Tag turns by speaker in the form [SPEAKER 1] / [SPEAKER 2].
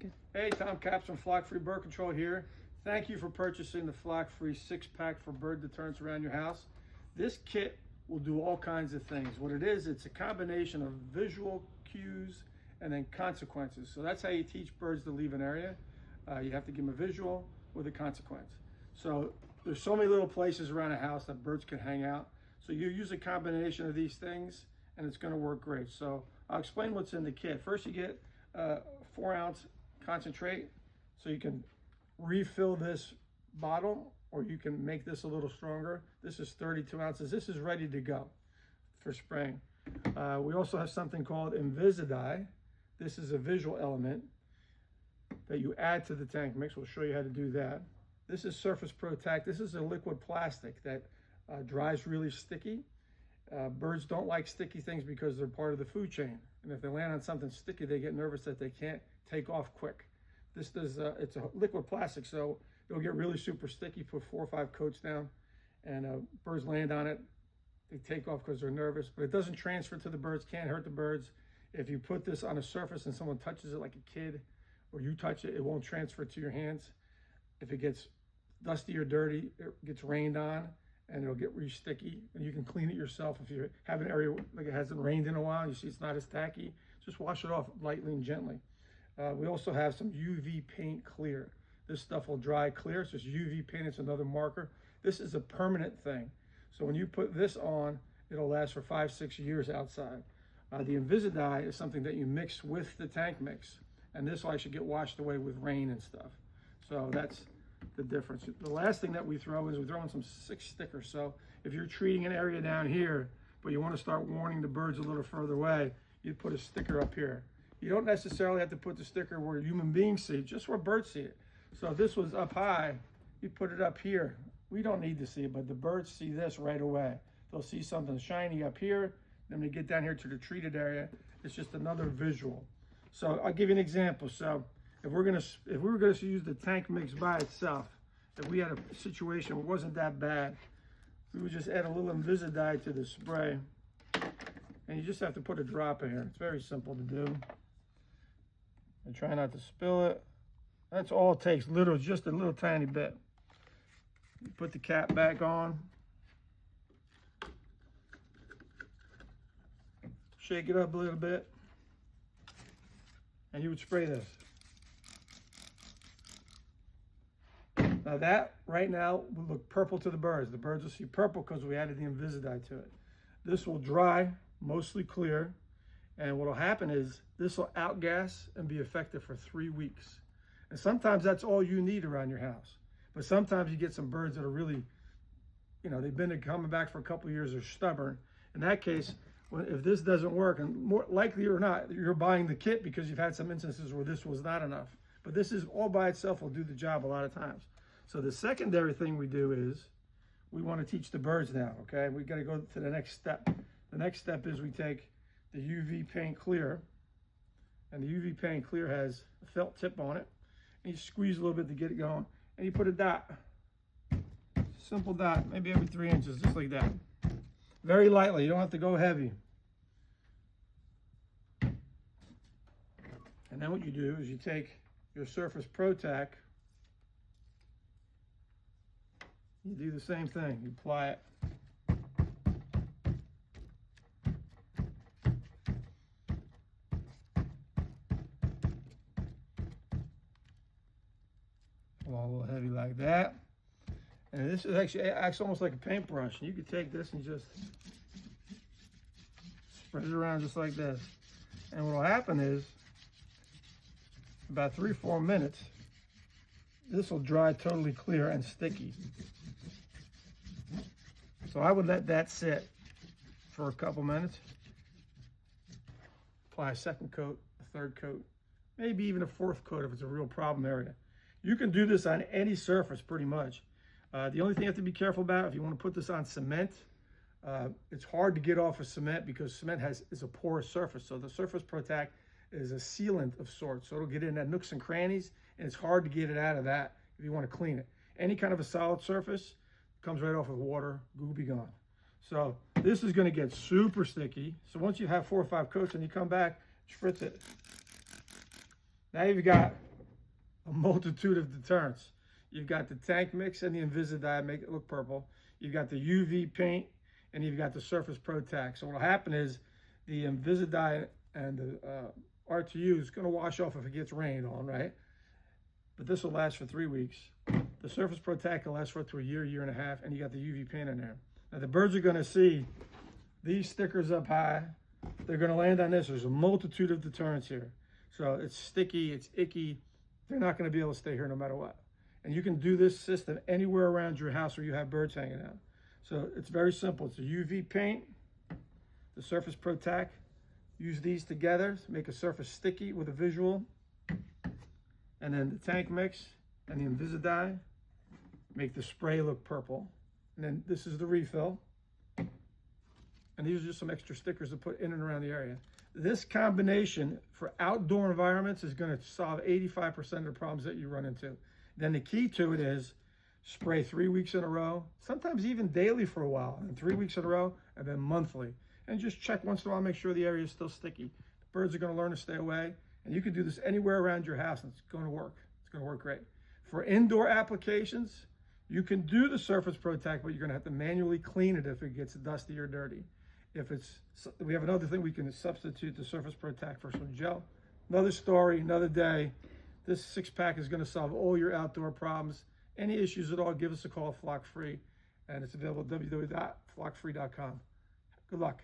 [SPEAKER 1] Good.
[SPEAKER 2] Hey, Tom Caps from Flock Free Bird Control here. Thank you for purchasing the Flock Free 6-pack for bird deterrents around your house. This kit will do all kinds of things. What it is, it's a combination of visual cues and then consequences. So that's how you teach birds to leave an area. You have to give them a visual with a consequence. So there's so many little places around a house that birds can hang out. So you use a combination of these things and it's going to work great. So I'll explain what's in the kit. First, you get 4-ounce concentrate, so you can refill this bottle or you can make this a little stronger. This is 32 ounces. This is ready to go for spraying. We also have something called Invisidye. This is a visual element that you add to the tank mix. We'll show you how to do that. This is Surface Protect. This is a liquid plastic that dries really sticky. Birds don't like sticky things because they're part of the food chain. And if they land on something sticky, they get nervous that they can't take off quick. This does, it's a liquid plastic, so it'll get really super sticky. Put 4 or 5 coats down and birds land on it. They take off because they're nervous, but it doesn't transfer to the birds, can't hurt the birds. If you put this on a surface and someone touches it like a kid, or you touch it, it won't transfer to your hands. If it gets dusty or dirty, it gets rained on, and it'll get really sticky, and you can clean it yourself. If you have an area like it hasn't rained in a while, you see it's not as tacky, just wash it off lightly and gently. We also have some UV paint clear. This stuff will dry clear, so it's UV paint, it's another marker. This is a permanent thing. So when you put this on, it'll last for 5-6 years outside. The Invisidye is something that you mix with the tank mix, and this will actually get washed away with rain and stuff. So that's the difference. The last thing that we throw is we throw in some 6 stickers. So if you're treating an area down here, but you want to start warning the birds a little further away, you put a sticker up here. You don't necessarily have to put the sticker where human beings see it, just where birds see it. So if this was up high, you put it up here. We don't need to see it, but the birds see this right away. They'll see something shiny up here. Then they get down here to the treated area, it's just another visual. So I'll give you an example. So if we were gonna use the tank mix by itself, if we had a situation where it wasn't that bad, we would just add a little Invisidye to the spray. And you just have to put a drop in here. It's very simple to do. And try not to spill it. That's all it takes, literally just a little tiny bit. You put the cap back on. Shake it up a little bit. And you would spray this. Now that right now will look purple to the birds. The birds will see purple because we added the Invisidye to it. This will dry, mostly clear. And what will happen is this will outgas and be effective for 3 weeks. And sometimes that's all you need around your house. But sometimes you get some birds that are really, they've been coming back for a couple of years, they're stubborn. In that case, if this doesn't work, and more likely or not, you're buying the kit because you've had some instances where this was not enough. But this is all by itself will do the job a lot of times. So the secondary thing we do is we want to teach the birds now, okay? We got to go to the next step. The next step is we take the UV paint clear, and the UV paint clear has a felt tip on it, and you squeeze a little bit to get it going, and you put a dot, simple dot, maybe every 3 inches, just like that. Very lightly, you don't have to go heavy. And then what you do is you take your Surface Protect, you do the same thing, you apply it. A little heavy like that. And this is actually acts almost like a paintbrush. And you can take this and just spread it around just like this. And what will happen is, about 3-4 minutes, this will dry totally clear and sticky. So I would let that sit for a couple minutes. Apply a 2nd coat, a 3rd coat, maybe even a 4th coat if it's a real problem area. You can do this on any surface pretty much. The only thing you have to be careful about, if you want to put this on cement, it's hard to get off of cement because cement is a porous surface. So the Surface Protect is a sealant of sorts. So it'll get in that nooks and crannies, and it's hard to get it out of that if you want to clean it. Any kind of a solid surface comes right off with water, goo be gone. So this is going to get super sticky. So once you have 4 or 5 coats and you come back, spritz it. Now you've got a multitude of deterrents. You've got the tank mix and the Invisidye, make it look purple. You've got the UV paint, and you've got the Surface Protect. So what'll happen is the Invisidye and the R2U is going to wash off if it gets rained on, right? But this will last for 3 weeks. The Surface Protect will last for up to a year, year and a half, and you got the UV paint in there. Now the birds are going to see these stickers up high. They're going to land on this. There's a multitude of deterrents here. So it's sticky, it's icky. They're not going to be able to stay here no matter what. And you can do this system anywhere around your house where you have birds hanging out. So it's very simple. It's a UV paint, the Surface Protect. Use these together to make a surface sticky with a visual. And then the tank mix and the Invisidye make the spray look purple. And then this is the refill. And these are just some extra stickers to put in and around the area. This combination for outdoor environments is going to solve 85% of the problems that you run into. Then the key to it is spray 3 weeks in a row, sometimes even daily for a while, and 3 weeks in a row, and then monthly. And just check once in a while, make sure the area is still sticky. The birds are going to learn to stay away, and you can do this anywhere around your house, and it's going to work. It's going to work great. For indoor applications, you can do the Surface Protect, but you're going to have to manually clean it if it gets dusty or dirty. We have another thing, we can substitute the Surface Protect for some gel. Another story, another day. This 6-pack is going to solve all your outdoor problems. Any issues at all, give us a call, Flock Free, and it's available at www.flockfree.com. Good luck.